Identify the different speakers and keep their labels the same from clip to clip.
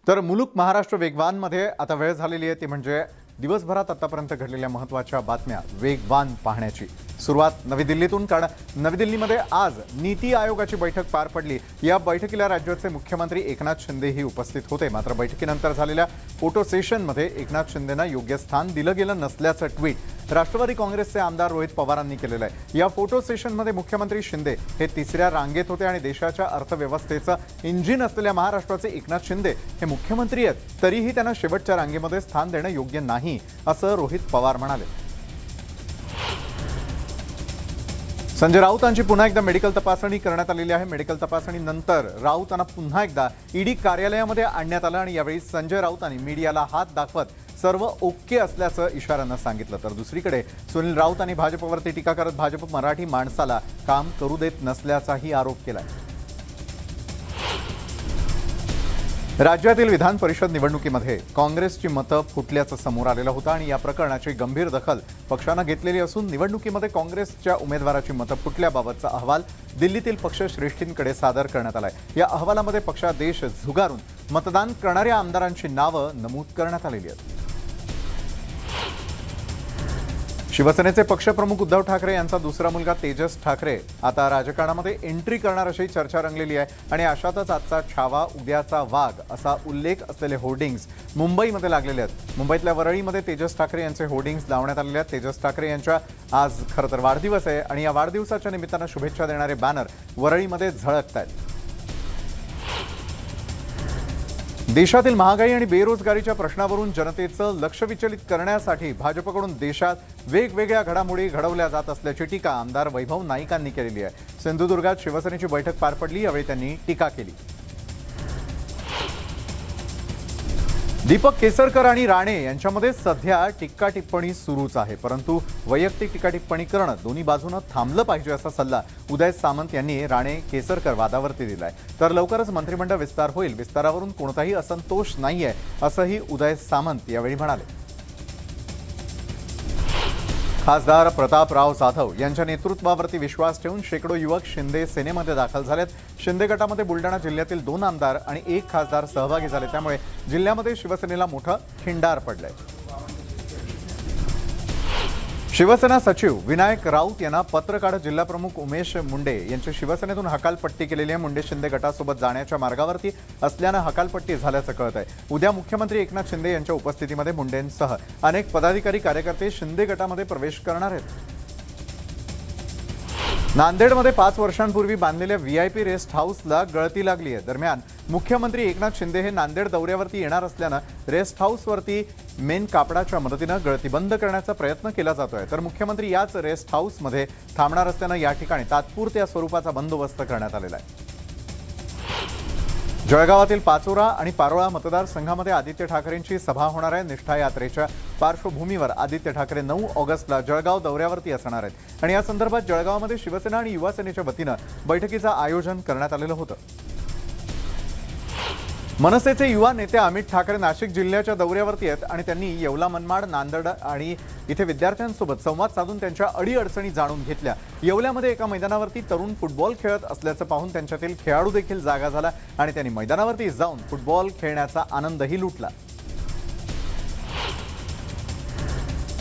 Speaker 1: तर मुलुक महाराष्ट्र वेगवानमध्ये आता वेळ झालेली आहे ती म्हणजे दिवसभरात आतापर्यंत घडलेल्या महत्त्वाच्या बातम्या वेगवान पाहण्याची सुरुवात नवी दिल्लीतून कारण नवी दिल्लीमध्ये आज नीती आयोगाची बैठक पार पडली। या बैठकीला राज्याचे मुख्यमंत्री एकनाथ शिंदेही उपस्थित होते। मात्र बैठकीनंतर झालेल्या फोटो सेशनमध्ये एकनाथ शिंदेंना योग्य स्थान दिलं गेलं नसल्याचं ट्विट राष्ट्रवादी काँग्रेसचे आमदार रोहित पवारांनी केलेलं आहे। या फोटो सेशनमध्ये मुख्यमंत्री शिंदे हे तिसऱ्या रांगेत होते आणि देशाच्या अर्थव्यवस्थेचं इंजिन असलेल्या महाराष्ट्राचे एकनाथ शिंदे हे मुख्यमंत्री आहेत, तरीही त्यांना शेवटच्या रांगेमध्ये स्थान देणं योग्य नाही असं रोहित पवार म्हणाले। संजय राऊतांची पुन्हा एकदा मेडिकल तपासणी करण्यात आलेली आहे। मेडिकल तपासणीनंतर राऊतांना पुन्हा एकदा ईडी कार्यालयामध्ये आणण्यात आलं आणि यावेळी संजय राऊतांनी मीडियाला हात दाखवत सर्व ओके असल्याचं इशाऱ्यानं सांगितलं। तर दुसरीकडे सुनील राऊतांनी भाजपवरती टीका करत भाजप मराठी माणसाला काम करू देत नसल्याचाही आरोप केलाय। राज्यातील विधान परिषद निवडणुकीमध्ये काँग्रेसची मतं फुटल्याचं समोर आलेलं होतं आणि या प्रकरणाची गंभीर दखल पक्षानं घेतलेली असून निवडणुकीमध्ये काँग्रेसच्या उमेदवाराची मतं फुटल्याबाबतचा अहवाल दिल्लीतील पक्षश्रेष्ठींकडे सादर करण्यात आलाय। या अहवालामध्ये पक्षादेश झुगारून मतदान करणाऱ्या आमदारांची नावं नमूद करण्यात आलेली आहेत। शिवसेनेचे पक्षप्रमुख उद्धव ठाकरे यांचा दुसरा मुलगा तेजस ठाकरे आता राजकारणामध्ये एंट्री करणार अशी चर्चा रंगलेली आहे आणि अशातच आजचा छावा उद्याचा वाघ असा उल्लेख असलेले होर्डिंग्स मुंबईमध्ये लागलेले आहेत। मुंबईतल्या वरळीमध्ये तेजस ठाकरे यांचे होर्डिंग्स लावण्यात आलेले आहेत। तेजस ठाकरे यांच्या आज खरं तर वाढदिवस आहे आणि या वाढदिवसाच्या निमित्तानं शुभेच्छा देणारे बॅनर वरळीमध्ये झळकत आहेत। देशातील महागाई आणि बेरोजगारीच्या प्रश्नावरून जनतेचं लक्ष विचलित करण्यासाठी भाजपकडून देशात वेगवेगळ्या घडामोडी घडवल्या जात असल्याची टीका आमदार वैभव नाईकांनी केलेली आहे। सिंधुदुर्गात शिवसेनेची बैठक पार पडली, यावेळी त्यांनी टीका केली। दीपक केसरकर आणि राणे यांच्यामध्ये सध्या टीका टिप्पणी सुरूच आहे, परंतु वैयक्तिक टीका टिप्पणी करणं दोन्ही बाजूनं थांबलं पाहिजे असा सल्ला उदय सामंत यांनी राणे केसरकर वादावरती दिलाय। तर लवकरच मंत्रिमंडळ विस्तार होईल, विस्तारावरून कोणताही असंतोष नाहीये असंही उदय सामंत यावेळी म्हणाले। खासदार प्रतापराव जाधव यांच्या नेतृत्वावरती विश्वास ठेवून शेकडो युवक शिंदे सेनेमध्ये दाखल झालेत। शिंदे गटामध्ये बुलढाणा जिल्ह्यातील 2 आमदार आणि 1 खासदार सहभागी झाले, त्यामुळे जिल्ह्यामध्ये शिवसेनेला मोठं खिंडार पडलंय। शिवसेना सचिव विनायक राऊत यांना पत्र काढत जिल्हाप्रमुख उमेश मुंडे यांची शिवसेनेतून हकालपट्टी केलेली आहे। मुंडे शिंदे गटासोबत जाण्याच्या मार्गावरती असल्यानं हकालपट्टी झाल्याचं कळत आहे। उद्या मुख्यमंत्री एकनाथ शिंदे यांच्या उपस्थितीमध्ये मुंडेंसह अनेक पदाधिकारी कार्यकर्ते शिंदे गटामध्ये प्रवेश करणार आहेत। नांदेडमध्ये 5 वर्षांपूर्वी बांधलेल्या व्हीआयपी रेस्ट हाऊसला गळती लागली आहे। दरम्यान मुख्यमंत्री एकनाथ शिंदे हे नांदेड दौऱ्यावरती येणार असल्यानं रेस्ट हाऊसवरती मेन कापडाच्या मदतीनं गळती बंद करण्याचा प्रयत्न केला जातोय। तर मुख्यमंत्री याच रेस्ट हाऊसमध्ये थांबणार असल्यानं या ठिकाणी तात्पुरत्या स्वरूपाचा बंदोबस्त करण्यात आलेला आहे। जळगावातील पाचोरा आणि पारोळा मतदारसंघामध्ये आदित्य ठाकरेंची सभा होणार आहे। निष्ठा यात्रेच्या पार्श्वभूमीवर आदित्य ठाकरे 9 ऑगस्टला जळगाव दौऱ्यावरती असणार आहेत आणि या संदर्भात जळगावमध्ये शिवसेना आणि युवा सेनेच्या वतीनं बैठकीचं आयोजन करण्यात आलेलं होतं। मनसेचे युवा नेते अमित ठाकरे नाशिक जिल्ह्याच्या दौऱ्यावरती आहेत आणि त्यांनी येवला, मनमाड, नांदेड आणि इथे विद्यार्थ्यांसोबत संवाद साधून त्यांच्या अडीअडचणी जाणून घेतल्या। येवल्यामध्ये एका मैदानावरती तरुण फुटबॉल खेळत असल्याचं पाहून त्यांच्यातील खेळाडू देखील जागा झाला आणि त्यांनी मैदानावरती जाऊन फुटबॉल खेळण्याचा आनंदही लुटला।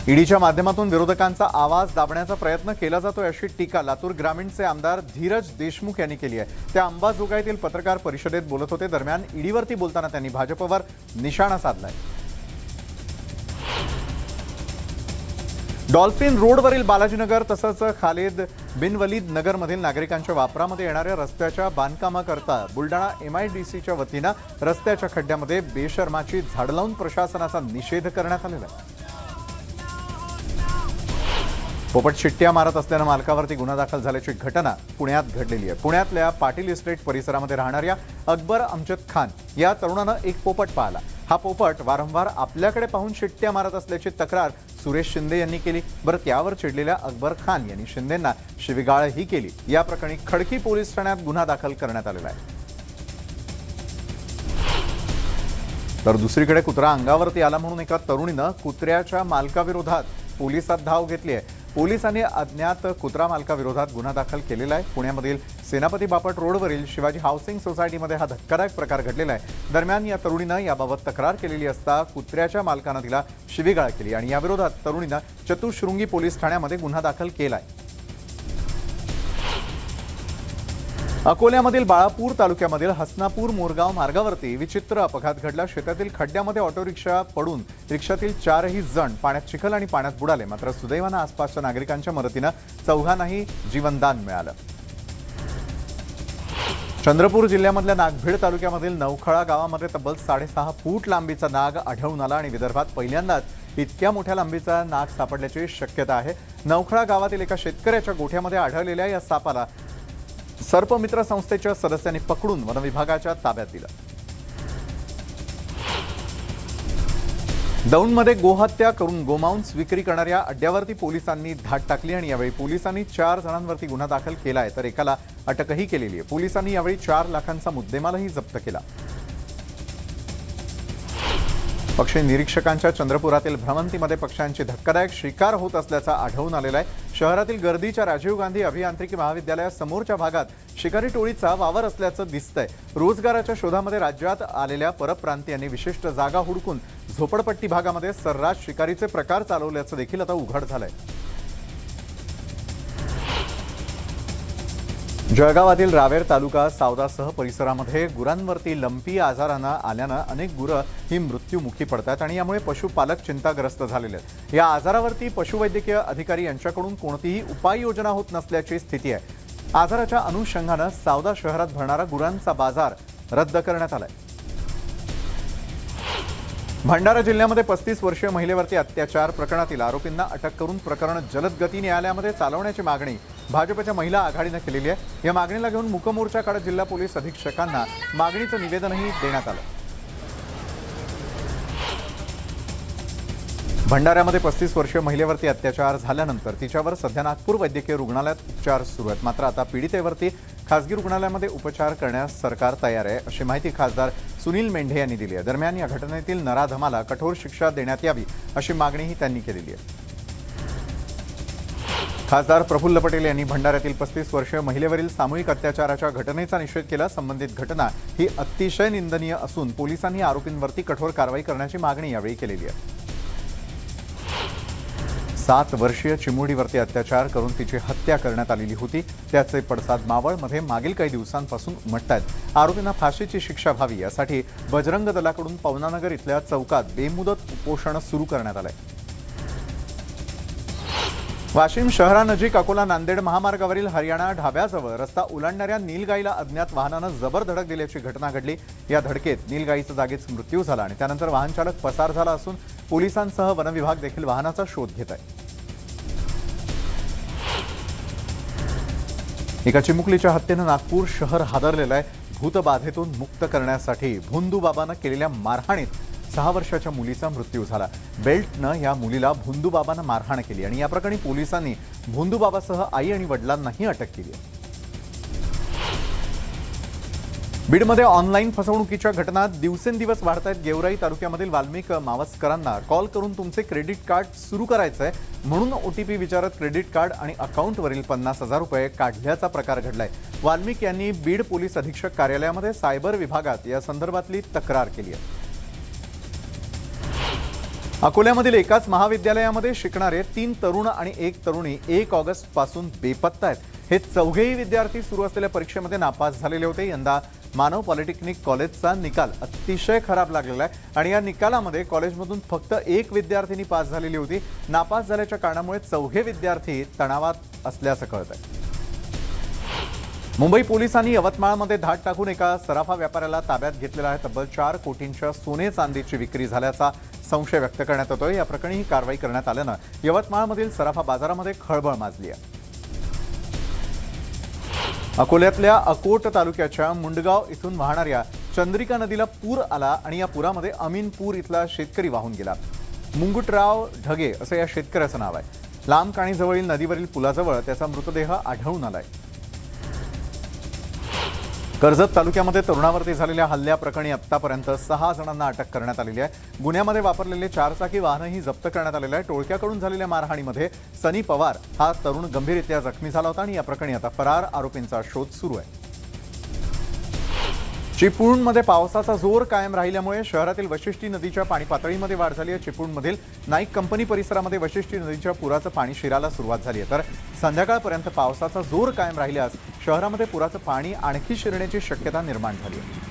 Speaker 1: ईडीच्या माध्यमातून विरोधकांचा आवाज दाबण्याचा प्रयत्न केला जातोय अशी टीका लातूर ग्रामीणचे आमदार धीरज देशमुख यांनी केली आहे। त्या अंबाजोगाईतील पत्रकार परिषदेत बोलत होते। दरम्यान ईडीवरती बोलताना त्यांनी भाजपवर निशाणा साधलाय। डॉल्फिन रोडवरील बालाजीनगर तसंच खालिद बिन वलीद नगरमधील नागरिकांच्या वापरामध्ये येणाऱ्या रस्त्याच्या बांधकामाकरता बुलढाणा MIDCच्या वतीनं रस्त्याच्या खड्ड्यामध्ये बेशर्माची झाड लावून प्रशासनाचा निषेध करण्यात आलेला आहे। पोपट शिट्ट्या मारत असल्यानं मालकावरती गुन्हा दाखल झाल्याची घटना पुण्यात घडलेली आहे। पुण्यातल्या पाटील इस्टेट परिसरामध्ये राहणाऱ्या अकबर अमजद खान या तरुणानं एक पोपट पाळला। हा पोपट वारंवार आपल्याकडे पाहून शिट्ट्या मारत असल्याची तक्रार सुरेश शिंदे यांनी केली। बरं, त्यावर चिडलेल्या अकबर खान यांनी शिंदेंना शिवीगाळही केली। या प्रकरणी खडकी पोलीस ठाण्यात गुन्हा दाखल करण्यात आलेला आहे। तर दुसरीकडे कुत्रा अंगावरती आला म्हणून एका तरुणीनं कुत्र्याच्या मालकाविरोधात पोलिसात धाव घेतली आहे। पोलिसांनी अज्ञात कुत्रा मालकाविरोधात गुन्हा दाखल केलेला आहे। पुण्यामधील सेनापती बापट रोडवरील शिवाजी हाऊसिंग सोसायटीमध्ये हा धक्कादायक प्रकार घडलेला आहे। दरम्यान या तरुणीनं याबाबत तक्रार केलेली असता कुत्र्याच्या मालकानं तिला शिवीगाळ केली आणि याविरोधात तरुणीनं चतुशृंगी पोलीस ठाण्यामध्ये गुन्हा दाखल केलाय। अकोल्यामधील बाळापूर तालुक्यामधील हसनापूर मोरगाव मार्गावरती विचित्र अपघात घडला। शेतातील खड्ड्यामध्ये ऑटो रिक्षा पडून रिक्षातील 4ही जण पाण्यात चिखल आणि पाण्यात बुडाले। मात्र सुदैवानं आसपासच्या नागरिकांच्या मदतीनं चौघांनाही जीवनदान मिळालं। चंद्रपूर जिल्ह्यामधल्या नागभीड तालुक्यामधील नवखळा गावामध्ये तब्बल 6.5 फूट लांबीचा नाग आढळून आला आणि विदर्भात पहिल्यांदाच इतक्या मोठ्या लांबीचा नाग सापडल्याची शक्यता आहे। नवखळा गावातील एका शेतकऱ्याच्या गोठ्यामध्ये आढळलेल्या या सापाला सर्पमित्र संस्थेच्या सदस्यांनी पकडून वनविभागाच्या ताब्यात दिलं। दौंडमध्ये गोहत्या करून गोमांस विक्री करणाऱ्या अड्ड्यावरती पोलिसांनी धाड टाकली आणि यावेळी पोलिसांनी 4 जणांवरती गुन्हा दाखल केलाय तर एकाला अटकही केलेली आहे। पोलिसांनी यावेळी 4 लाखांचा मुद्देमालही जप्त केला। पक्षी निरीक्षकांच्या चंद्रपुरातील भ्रमंतीमध्ये पक्ष्यांची धक्कादायक शिकार होत असल्याचा आढळून आलेला आहे। शहरातील गर्दीच्या राजीव गांधी अभियांत्रिकी महाविद्यालयासमोरच्या भागात शिकारी टोळीचा वावर असल्याचं दिसतंय। रोजगाराच्या शोधामध्ये राज्यात आलेल्या परप्रांतीयांनी विशिष्ट जागा हुडकून झोपडपट्टी भागामध्ये सर्रास शिकारीचे प्रकार चालवल्याचं देखील आता उघड झालंय। जळगावातील रावेर तालुका सावदासह परिसरामध्ये गुरांवरती लंपी आजारानं आल्यानं अनेक गुरं ही मृत्युमुखी पडतात आणि यामुळे पशुपालक चिंताग्रस्त झालेले आहेत। या आजारावरती पशुवैद्यकीय अधिकारी यांच्याकडून कोणतीही उपाययोजना होत नसल्याची स्थिती आहे। आजाराच्या अनुषंगानं सावदा शहरात भरणारा गुरांचा बाजार रद्द करण्यात आलाय। भंडारा जिल्ह्यामध्ये 35 वर्षीय महिलेवरती अत्याचार प्रकरणातील आरोपींना अटक करून प्रकरण जलद गती न्यायालयामध्ये चालवण्याची मागणी भाजपच्या महिला आघाडीने केलेली आहे। या मागणीला घेऊन मूकमोर्चा काढत जिल्हा पोलीस अधीक्षकांना मागणीचं निवेदनही देण्यात आलं। भंडाऱ्यामध्ये 35 वर्षीय महिलेवरती अत्याचार झाल्यानंतर तिच्यावर सध्या नागपूर वैद्यकीय रुग्णालयात उपचार सुरू आहेत। मात्र आता पीडितेवरती खासगी रुग्णालयामध्ये उपचार करण्यास सरकार तयार आहे अशी माहिती खासदार सुनील मेंढे यांनी दिली आहे। दरम्यान या घटनेतील नराधमाला कठोर शिक्षा देण्यात यावी अशी मागणीही त्यांनी केलेली आहे। खासदार प्रफुल्ल पटेल यांनी भंडाऱ्यातील 35 वर्षीय महिलेवरील सामूहिक अत्याचाराच्या घटनेचा निषेध केला। संबंधित घटना ही अतिशय निंदनीय असून पोलिसांनी आरोपींवरती कठोर कारवाई करण्याची मागणी यावेळी केलेली आहे। 7 वर्षीय चिमुरडीवरती अत्याचार करून तिची हत्या करण्यात आलेली होती। त्याचे पडसाद मावळमध्ये मागील काही दिवसांपासून उमटतायत। आरोपींना फाशीची शिक्षा व्हावी यासाठी बजरंग दलाकडून पवनानगर इथल्या चौकात बेमुदत उपोषण सुरू करण्यात आलंय। वाशिम शहरानजीक अकोला नांदेड महामार्गावरील हरियाणा ढाब्याजवळ रस्ता ओलांडणाऱ्या नीलगाईला अज्ञात वाहनानं जबर धडक दिल्याची घटना घडली। या धडकेत नीलगाईचा जागीच मृत्यू झाला आणि त्यानंतर वाहन चालक पसार झाला असून पोलिसांसह वनविभाग देखील वाहनाचा शोध घेत आहे। एका चिमुकलीच्या हत्येनं नागपूर शहर हादरलेलं आहे। भूतबाधेतून मुक्त करण्यासाठी भोंदूबाबानं केलेल्या मारहाणीत 6 वर्षाच्या मुलीचा मृत्यू झाला। बेल्टनं या मुलीला भोंदूबाबानं मारहाण केली आणि या प्रकरणी पोलिसांनी भोंदूबाबासह आई आणि वडिलांनाही अटक केली आहे। बीडमध्ये ऑनलाईन फसवणुकीच्या घटना दिवसेंदिवस वाढत आहेत। गेवराई तालुक्यामधील वाल्मिक मावसकरांना कॉल करून तुमचे क्रेडिट कार्ड सुरू करायचंय म्हणून OTP विचारत क्रेडिट कार्ड आणि अकाउंटवरील 50,000 रुपये काढल्याचा प्रकार घडलाय। वाल्मिक यांनी बीड पोलीस अधीक्षक कार्यालयामध्ये सायबर विभागात या संदर्भातली तक्रार केली आहे। अकोल्यामधील एकाच महाविद्यालयामध्ये शिकणारे 3 तरुण आणि 1 तरुणी 1 ऑगस्ट पासून बेपत्ता आहेत। हे चौघेही विद्यार्थी सुरू असलेल्या परीक्षेमध्ये नापास झालेले होते। यंदा मानव पॉलिटेक्निक कॉलेजचा निकाल अतिशय खराब लागलेला आहे आणि या निकालामध्ये कॉलेजमधून फक्त 1 विद्यार्थिनी पास झालेली होती। नापास झाल्याच्या कारणामुळे चौघे विद्यार्थी तणावात असल्याचं कळतंय। मुंबई पोलिसांनी यवतमाळमध्ये धाड टाकून एका सराफा व्यापाऱ्याला ताब्यात घेतलेला आहे। तब्बल 4 कोटींच्या सोने चांदीची विक्री झाल्याचा संशय व्यक्त करण्यात येतोय। या प्रकरणी ही कारवाई करण्यात आल्यानं यवतमाळमधील सराफा बाजारामध्ये खळबळ माजली आहे। अकोल्यातल्या अकोट तालुक्याच्या मुंडगाव इथून वाहणाऱ्या चंद्रिका नदीला पूर आला आणि या पुरामध्ये अमीनपूर इथला शेतकरी वाहून गेला। मुंगुटराव ढगे असं या शेतकऱ्याचं नाव आहे। लांब काणीजवळील नदीवरील पुलाजवळ त्याचा मृतदेह आढळून आलाय। कर्जत तालुक्यामध्ये तरुणावरती झालेल्या हल्ल्याप्रकरणी आतापर्यंत 6 जणांना अटक करण्यात आलेली आहे। गुन्ह्यामध्ये वापरलेले 4 चाकी वाहनही जप्त करण्यात आलेले आहे। टोळक्याकडून झालेल्या मारहाणीमध्ये सनी पवार हा तरुण गंभीररित्या जखमी झाला होता आणि या प्रकरणी आता फरार आरोपींचा शोध सुरू आहे। चिपळूणमध्ये पावसाचा जोर कायम राहिल्यामुळे शहरातील वशिष्ठी नदीच्या पाणी पातळीमध्ये वाढ झाली आहे। चिपळूणमधील नाईक कंपनी परिसरामध्ये वशिष्ठी नदीच्या पुराचं पाणी शिरायला सुरुवात झाली आहे, तर संध्याकाळपर्यंत पावसाचा जोर कायम राहिल्यास शहरामध्ये पुराचं पाणी आणखी शिरण्याची शक्यता निर्माण झाली आहे।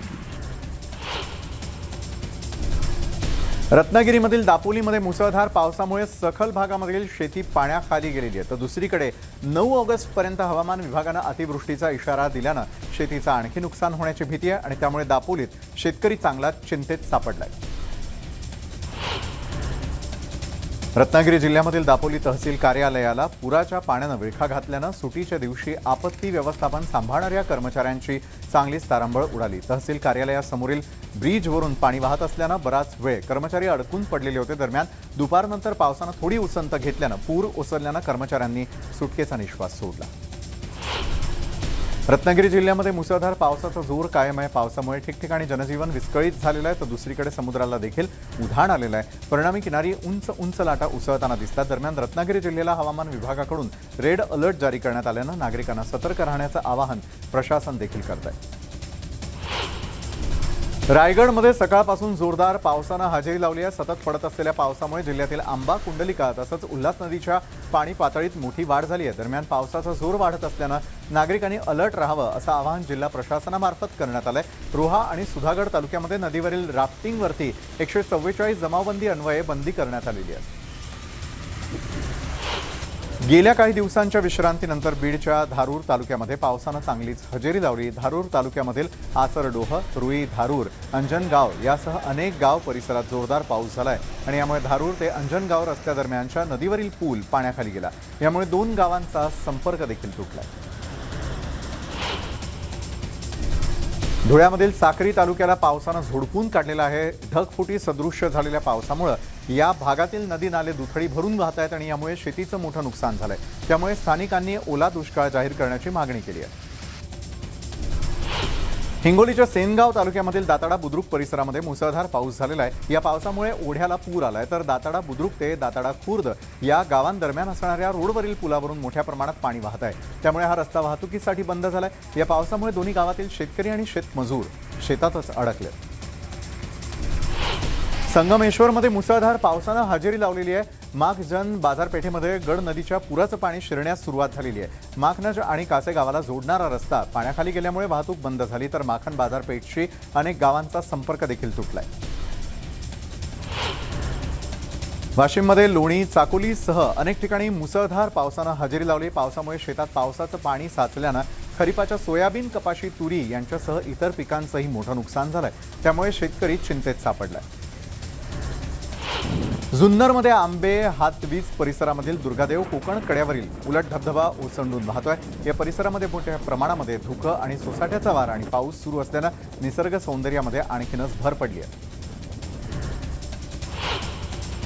Speaker 1: रत्नागिरीमधील दापोलीमध्ये मुसळधार पावसामुळे सखल भागामधील शेती पाण्याखाली गेलेली आहे, तर दुसरीकडे 9 ऑगस्टपर्यंत हवामान विभागानं अतिवृष्टीचा इशारा दिल्यानं शेतीचं आणखी नुकसान होण्याची भीती आहे आणि त्यामुळे दापोलीत शेतकरी चांगलाच चिंतेत सापडलाय। रत्नागिरी जिल्ह्यामधील दापोली तहसील कार्यालयाला पुराच्या पाण्यानं विळखा घातल्यानं सुटीच्या दिवशी आपत्ती व्यवस्थापन सांभाळणाऱ्या कर्मचाऱ्यांची चांगलीच तारांबळ उडाली। तहसील कार्यालयासमोरील ब्रिजवरून पाणी वाहत असल्यानं बराच वेळ कर्मचारी अडकून पडलेले होते। दरम्यान दुपारनंतर पावसानं थोडी उसंत घेतल्यानं पूर ओसरल्यानं कर्मचाऱ्यांनी सुटकेचा निश्वास सोडला। रत्नागिरी जिल्ह्यामध्ये मुसळधार पावसाचा जोर कायम आहे। पावसामुळे ठिकठिकाणी जनजीवन विस्कळीत झालेलं आहे, तर दुसरीकडे समुद्राला देखील उधाण आलेलं आहे। परिणामी किनारी उंच लाटा उसळताना दिसतात। दरम्यान रत्नागिरी जिल्ह्याला हवामान विभागाकडून रेड अलर्ट जारी करण्यात आल्यानं नागरिकांना सतर्क राहण्याचं आवाहन प्रशासन देखील करत आहे। रायगडमध्ये सकाळपासून जोरदार पावसानं हजेरी लावली आहे। सतत पडत असलेल्या पावसामुळे जिल्ह्यातील आंबा, कुंडलिका तसंच उल्हास नदीच्या पाणी पातळीत मोठी वाढ झाली आहे। दरम्यान पावसाचा जोर वाढत असल्यानं नागरिकांनी अलर्ट राहावं असं आवाहन जिल्हा प्रशासनामार्फत करण्यात आलंय। रोहा आणि सुधागड तालुक्यामध्ये नदीवरील राफ्टिंगवरती 144 जमावबंदी अन्वये बंदी करण्यात आलेली आहे। गेल्या काही दिवसांच्या विश्रांतीनंतर बीडच्या धारूर तालुक्यामध्ये पावसानं चांगलीच हजेरी लावली। धारूर तालुक्यामधील आसरडोह, रुई, धारूर, अंजनगाव यासह अनेक गाव परिसरात जोरदार पाऊस झालाय आणि यामुळे धारूर ते अंजनगाव रस्त्यादरम्यानच्या नदीवरील पूल पाण्याखाली गेला। यामुळे 2 गावांचा संपर्क देखील तुटला। धुळ्यामधील साक्री तालुक्याला पावसानं झोडपून काढलेलं आहे। ढगफुटी सदृश्य झालेल्या पावसामुळे या भागातील नदी नाले दुथडी भरून वाहत आहेत आणि यामुळे शेतीचं मोठं नुकसान झालंय। त्यामुळे स्थानिकांनी ओला दुष्काळ जाहीर करण्याची मागणी केली आहे। हिंगोलीच्या सेनगाव तालुक्यामधील दाताडा बुद्रुक परिसरामध्ये मुसळधार पाऊस झालेला आहे। या पावसामुळे ओढ्याला पूर आलाय, तर दाताडा बुद्रुक ते दाताडा खुर्द या गावांदरम्यान असणाऱ्या रोडवरील पुलावरून मोठ्या प्रमाणात पाणी वाहत आहे। त्यामुळे हा रस्ता वाहतुकीसाठी बंद झालाय। या पावसामुळे दोन्ही गावातील शेतकरी आणि शेतमजूर शेतातच अडकले। संगमेश्वरमध्ये मुसळधार पावसानं हजेरी लावलेली आहे। माखजन बाजारपेठेमध्ये गड नदीच्या पुराचं पाणी शिरण्यास सुरुवात झालेली आहे। माखनज आणि कासे गावाला जोडणारा रस्ता पाण्याखाली गेल्यामुळे वाहतूक बंद झाली, तर माखन बाजारपेठशी अनेक गावांचा संपर्क देखील तुटलाय। वाशिममध्ये लोणी, चाकोलीसह अनेक ठिकाणी मुसळधार पावसानं हजेरी लावली। पावसामुळे शेतात पावसाचं पाणी साचल्यानं खरीपाच्या सोयाबीन, कपाशी, तुरी यांच्यासह इतर पिकांचंही मोठं नुकसान झालंय। त्यामुळे शेतकरी चिंतेत सापडलाय। जुन्नरमध्ये आंबे हातवीज परिसरामधील दुर्गादेव कोकण कड्यावरील उलट धबधबा ओसंडून वाहतोय। या परिसरामध्ये मोठ्या प्रमाणामध्ये धुकं आणि सोसाट्याचा वारा आणि पाऊस सुरू असल्यानं निसर्ग सौंदर्यामध्ये आणखीनच भर पडली आहे।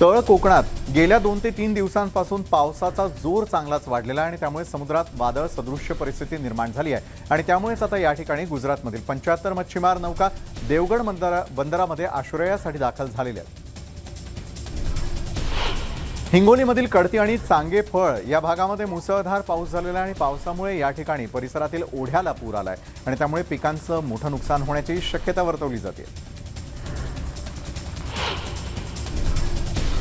Speaker 1: तळ कोकणात गेल्या 2 ते 3 दिवसांपासून पावसाचा जोर चांगलाच वाढलेला आहे आणि त्यामुळे समुद्रात वादळ सदृश्य परिस्थिती निर्माण झाली आहे आणि त्यामुळेच आता या ठिकाणी गुजरातमधील 75 मच्छीमार नौका देवगड बंदरामध्ये आश्रयासाठी दाखल झालेल्या आहेत। हिंगोलीमधील कडती आणि चांगेफळ या भागामध्ये मुसळधार पाऊस झालेला आहे आणि पावसामुळे या ठिकाणी परिसरातील ओढ्याला पूर आलाय आणि त्यामुळे पिकांचं मोठं नुकसान होण्याची शक्यता वर्तवली जाते।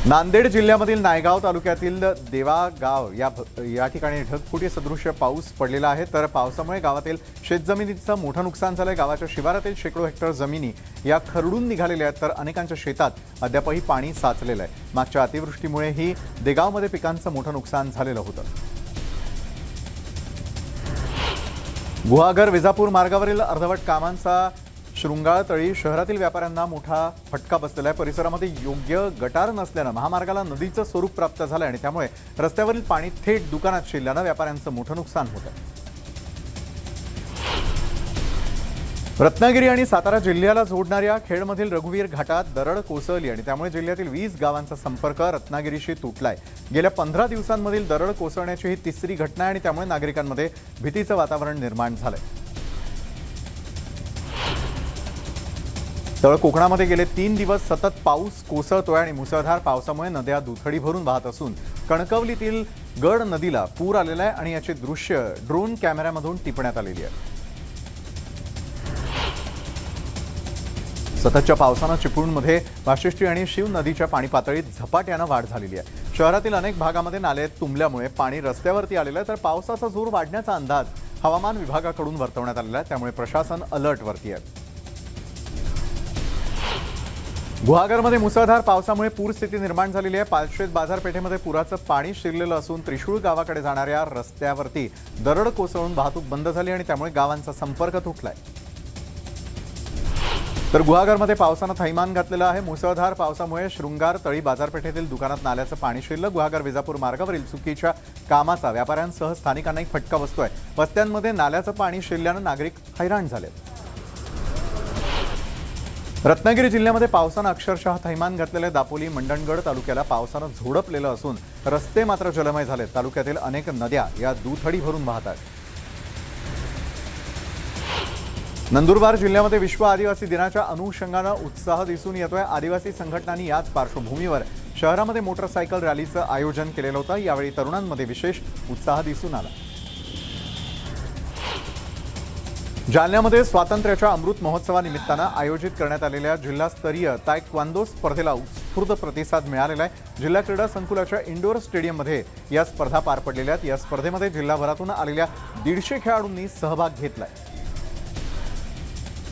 Speaker 1: नांदेड जिल्ह्यामधील नायगाव तालुक्यातील देवागाव या ठिकाणी ढगफुटी सदृश्य पाऊस पडलेला आहे, तर पावसामुळे गावातील शेतजमिनीचं मोठं नुकसान झालंय। गावाच्या शिवारातील शेकडो हेक्टर जमिनी या खरडून निघालेल्या आहेत, तर अनेकांच्या शेतात अद्यापही पाणी साचलेलं आहे। मागच्या अतिवृष्टीमुळेही देगावमध्ये पिकांचं मोठं नुकसान झालेलं होतं। गुहागर विजापूर मार्गावरील अर्धवट कामांचा शृंगाळतळी शहरातील व्यापाऱ्यांना मोठा फटका बसलेला आहे। परिसरामध्ये योग्य गटार नसल्यानं महामार्गाला नदीचं स्वरूप प्राप्त झालंय आणि त्यामुळे रस्त्यावरील पाणी थेट दुकानात शिरल्यानं व्यापाऱ्यांचं मोठं नुकसान होतं। रत्नागिरी आणि सातारा जिल्ह्याला जोडणाऱ्या खेडमधील रघुवीर घाटात दरड कोसळली आणि त्यामुळे जिल्ह्यातील 20 गावांचा संपर्क रत्नागिरीशी तुटलाय। गेल्या 15 दिवसांमधील दरड कोसळण्याची ही 3री घटना आहे आणि त्यामुळे नागरिकांमध्ये भीतीचं वातावरण निर्माण झालंय। तर कोकणामध्ये गेले 3 दिवस सतत पाऊस कोसळतोय आणि मुसळधार पावसामुळे नद्या दुथडी भरून वाहत असून कणकवलीतील गड नदीला पूर आलेला आहे आणि याची दृश्य ड्रोन कॅमेऱ्यामधून टिपण्यात आलेली आहे. सततच्या पावसानं चिपळूणमध्ये वाशिष्ठी आणि शिव नदीच्या पाणी पातळीत झपाट्यानं वाढ झालेली आहे. शहरातील अनेक भागामध्ये नाले तुंबल्यामुळे पाणी रस्त्यावरती आलेलं आहे, तर पावसाचा जोर वाढण्याचा अंदाज हवामान विभागाकडून वर्तवण्यात आलेला आहे. त्यामुळे प्रशासन अलर्टवरती आहे. गुहागरमध्ये मुसळधार पावसामुळे पूरस्थिती निर्माण झालेली आहे. पालशेत बाजारपेठेमध्ये पुराचं पाणी शिरलेलं असून त्रिशूळ गावाकडे जाणाऱ्या रस्त्यावरती दरड कोसळून वाहतूक बंद झाली आणि त्यामुळे गावांचा संपर्क तुटलाय. तर गुहागरमध्ये पावसानं थैमान घातलेलं आहे. मुसळधार पावसामुळे शृंगार तळी बाजारपेठेतील दुकानात नाल्याचं पाणी शिरलं. गुहागर विजापूर मार्गावरील चुकीच्या कामाचा व्यापाऱ्यांसह स्थानिकांनाही फटका बसतोय. वस्त्यांमध्ये नाल्याचं पाणी शिरल्यानं नागरिक हैराण झालेत. रत्नागिरी जिल्ह्यामध्ये पावसानं अक्षरशः थैमान घातलेले दापोली मंडणगड तालुक्याला पावसानं झोडपलेलं असून रस्ते मात्र जलमय झालेत. तालुक्यातील अनेक नद्या या दुथडी भरून वाहतात. नंदुरबार जिल्ह्यामध्ये विश्व आदिवासी दिनाच्या अनुषंगानं उत्साह दिसून येतोय. आदिवासी संघटनांनी याच पार्श्वभूमीवर शहरामध्ये मोटरसायकल रॅलीचं आयोजन केलेलं होतं. यावेळी तरुणांमध्ये विशेष उत्साह दिसून आला. जालन्यामध्ये स्वातंत्र्याच्या अमृत महोत्सवानिमित्तानं आयोजित करण्यात आलेल्या जिल्हास्तरीय तायक्वांदो स्पर्धेला उत्स्फूर्त प्रतिसाद मिळालेला आहे. जिल्हा क्रीडा संकुलाच्या इंडोर स्टेडियममध्ये या स्पर्धा पार पडलेल्या आहेत. या स्पर्धेमध्ये जिल्हाभरातून आलेल्या 150 खेळाडूंनी सहभाग घेतलाय.